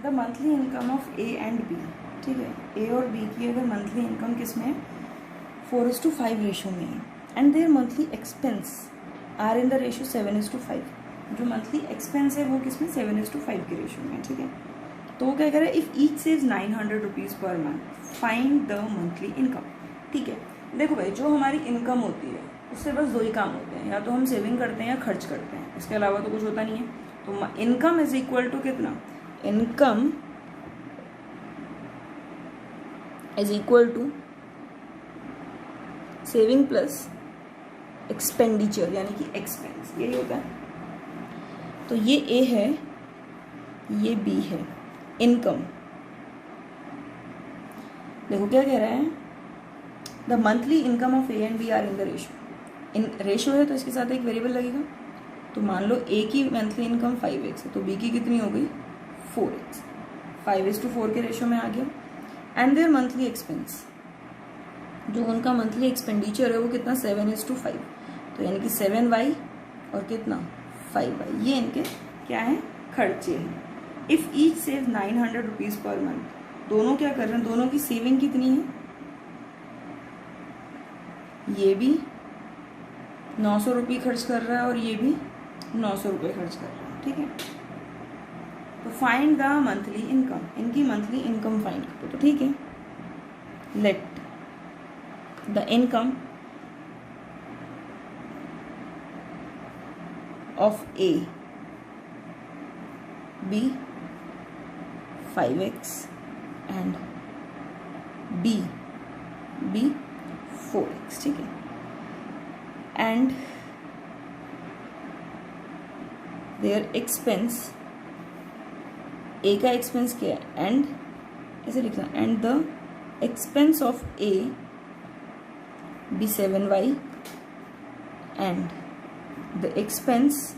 The monthly income of A and B, ठीक है, ए और बी की अगर मंथली इनकम किस में 4:5 रेशो में है, and their monthly expense are in the ratio 7:5, जो मंथली एक्सपेंस है वो किस में 7:5 के रेशो में, ठीक है। तो वो क्या कह रहा है, if each saves 900 rupees per month find the monthly income, ठीक है। देखो भाई, जो हमारी इनकम होती है उससे बस दो ही काम होते हैं, या तो हम सेविंग करते हैं या खर्च करते हैं, इसके अलावा तो कुछ होता नहीं है। तो इनकम इज इक्वल टू कितना, income is equal to saving plus expenditure यानी कि एक्सपेंस, यही होता है। तो ये ए है, ये बी है, इनकम। देखो क्या कह रहा है, the monthly income of A and B are in the ratio, in ratio है तो इसके साथ एक वेरिएबल लगेगा। तो मान लो ए की मंथली इनकम 5x है, तो बी की कितनी हो गई 4x, 5:4 के रेशो में आ गया। एंड देयर मंथली एक्सपेंस, जो उनका मंथली एक्सपेंडिचर है वो कितना 7:5, तो यानी कि 7y और कितना 5y, ये इनके क्या है, खर्चे हैं। If each save 900 rupees per month, दोनों क्या कर रहे हैं, दोनों की सेविंग कितनी है, ये भी 900 रुपये खर्च कर रहा है और ये भी 900 रुपये खर्च कर रहा है, ठीक है। तो फाइंड द मंथली इनकम, इनकी मंथली इनकम फाइंड करो, तो ठीक है। Let the income of A B 5x and B 4x, ठीक है। एंड देयर एक्सपेंस, ए का एक्सपेंस क्या है, एंड ऐसे लिखना, and the expense of A B 7y and the expense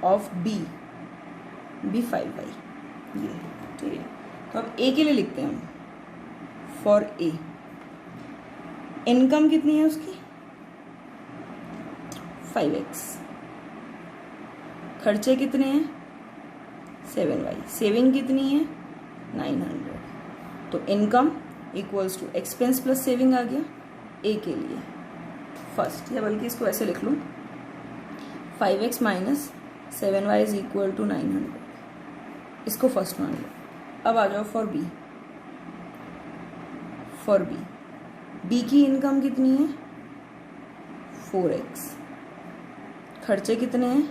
of B 5y, ये ठीक है। तो अब ए के लिए लिखते हैं हम, फॉर ए इनकम कितनी है उसकी 5x, खर्चे कितने हैं 7y, सेविंग कितनी है 900, तो income equals to expense plus saving आ गया ए के लिए फर्स्ट, या बल्कि इसको ऐसे लिख लो 5x minus 7y is equal to 900, इसको फर्स्ट मान लो। अब आ जाओ for B, for B, B की इनकम कितनी है 4x, खर्चे कितने हैं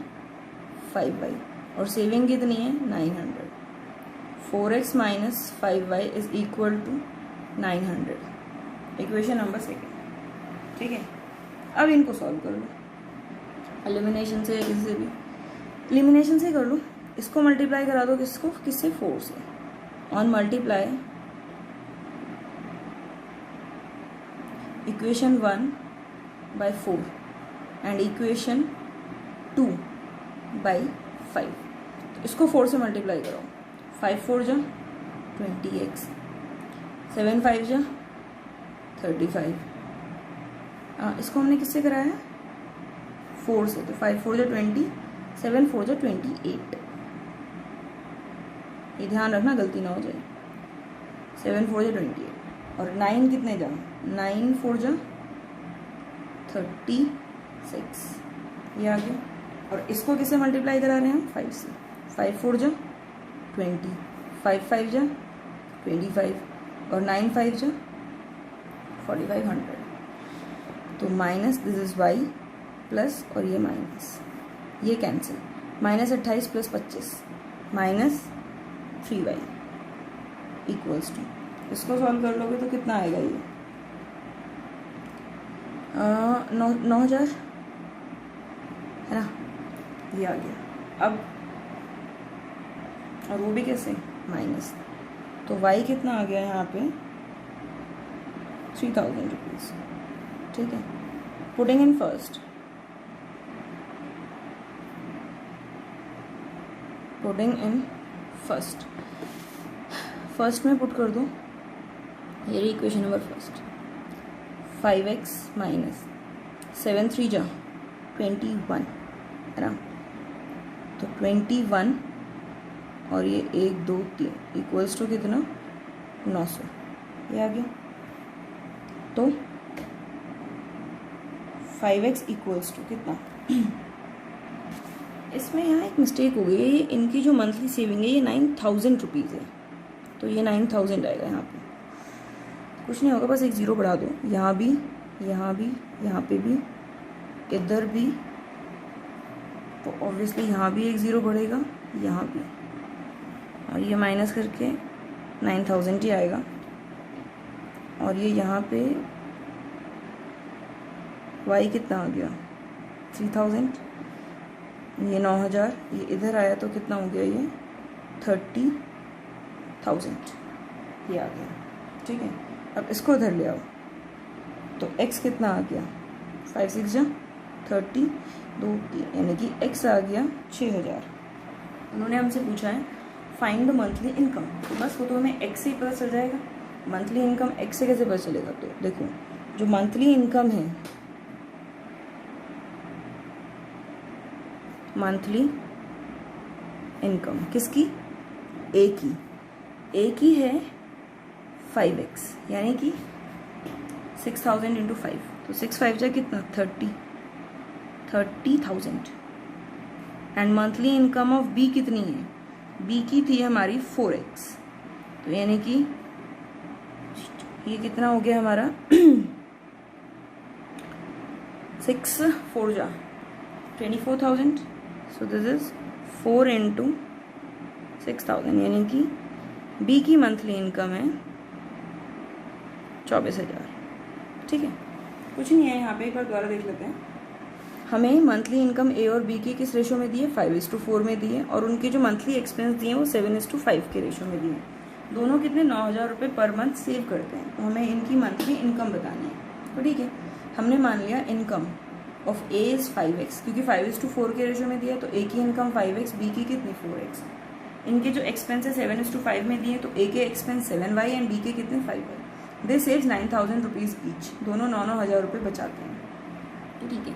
5y और सेविंग कितनी है 900, 4x minus 5y is equal to 900, equation number 2, ठीक है। अब इनको सॉल्व कर लो, एलिमिनेशन से या किसी से भी, एलिमिनेशन से कर लो। इसको मल्टीप्लाई करा दो किसको, किससे 4 से, on multiply equation 1 by 4 and equation 2 by 5, तो इसको 4 से मल्टीप्लाई करो, 5 4 जा 20x, 7 5 जा 35, इसको हमने किससे कराया है 4 से, तो 5 4 जा 20, 7 4 जा 28, ये ध्यान रखना गलती ना हो जाए, 7 4 जा 28 और 9 कितने जा 9 4 जा 36, ये आ गया। और इसको किससे मल्टीप्लाई करा रहे हैं हम 5 से, 5 4 जा 20, 5 5 जा 25 और 9 5 जा 4500, तो minus this is y plus और ये माइनस, ये cancel, minus 28 plus 25 minus 3y equals to, इसको सॉल्व कर लोगे तो कितना आएगा ये 9,000 है ना, ये आ गया। अब और वो भी कैसे माइनस, तो y कितना आ गया यहाँ पे 3000 रुपीज़, ठीक है। Putting in first, putting in first, first में पुट कर दो, ये equation number first, 5x minus 7 3 जा 21 है ना, तो 21 और ये 1 2 3 इक्वल्स टू कितना 900, ये आ गया। तो 5x इक्वल्स टू कितना इसमें यहाँ एक मिस्टेक हो गई है, इनकी जो मंथली सेविंग है ये 9000 रुपीज़ है, तो ये 9000 आएगा यहाँ पे। कुछ नहीं होगा, बस एक ज़ीरो बढ़ा दो, यहाँ भी यहाँ भी यहाँ पे भी इधर भी, तो ऑब्वियसली यहाँ भी एक ज़ीरो बढ़ेगा, यहाँ भी, और ये माइनस करके 9000 ही आएगा। और ये यहाँ पे y कितना आ गया 3000, ये 9000, ये इधर आया तो कितना हो गया ये 30,000, ये आ गया। ठीक है, अब इसको इधर ले आओ तो x कितना आ गया 5 6 जा 30 2 3, यानी कि x आ गया 6000। उन्होंने हमसे पूछा है फाइंड द मंथली इनकम, तो बस वो तो हमें x से ही पता चल जाएगा। मंथली इनकम x से कैसे पता चलेगा? तो देखो जो मंथली इनकम है, मंथली इनकम किसकी? ए की है 5x, यानी कि 6000 इंटू 5, तो 6 5 जा कितना 30,000। And monthly income of B कितनी है? बी की थी हमारी 4x, तो यानी कि ये कितना हो गया हमारा 6 4 जा 24,000, सो दिस इज 4 इंटू 6000, यानी कि बी की मंथली इनकम है 24,000। ठीक है, कुछ नहीं है यहाँ पे, एक बार दोबारा देख लेते हैं। हमें मंथली इनकम ए और बी की किस रेशो में दी है? 5:4 में दी है, और उनके जो मंथली एक्सपेंस दिए हैं वो 7:5 के रेशो में दिए हैं। दोनों कितने 9,000 रुपये पर मंथ सेव करते हैं, तो हमें इनकी मंथली इनकम बतानी है। तो ठीक है, हमने मान लिया income of A is 5x, क्योंकि 5:4 के रेशो में दिया है, तो ए की इनकम 5x, बी की कितनी 4x। इनके जो एक्सपेंस है 7:5 में दिए, तो ए के एक्सपेंस 7y एंड बी के कितने 5y। दे सेव्स 9,000 रुपीज़ ईच, दोनों 9,000 रुपये बचाते हैं। तो ठीक है,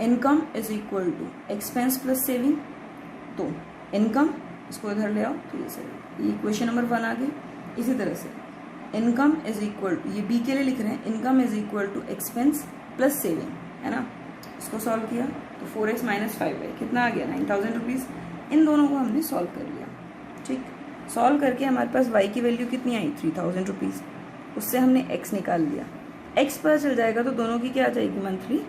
income is equal to expense plus saving, तो इनकम इसको इधर ले आओ, तो ये सही, ये इक्वेशन नंबर 1 आ गई। इसी तरह से इनकम इज इक्वल टू, ये बी के लिए लिख रहे हैं, income is equal to expense plus saving, है ना। इसको सॉल्व किया तो 4x माइनस 5y कितना आ गया 9,000 रुपीज़। इन दोनों को हमने सॉल्व कर लिया। ठीक, सॉल्व करके हमारे पास y की वैल्यू कितनी आई 3,000 रुपीज़, उससे हमने x निकाल लिया। x पता चल जाएगा तो दोनों की क्या आ जाएगी मंथली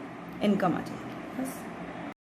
इनकम आ जाएगी, बस।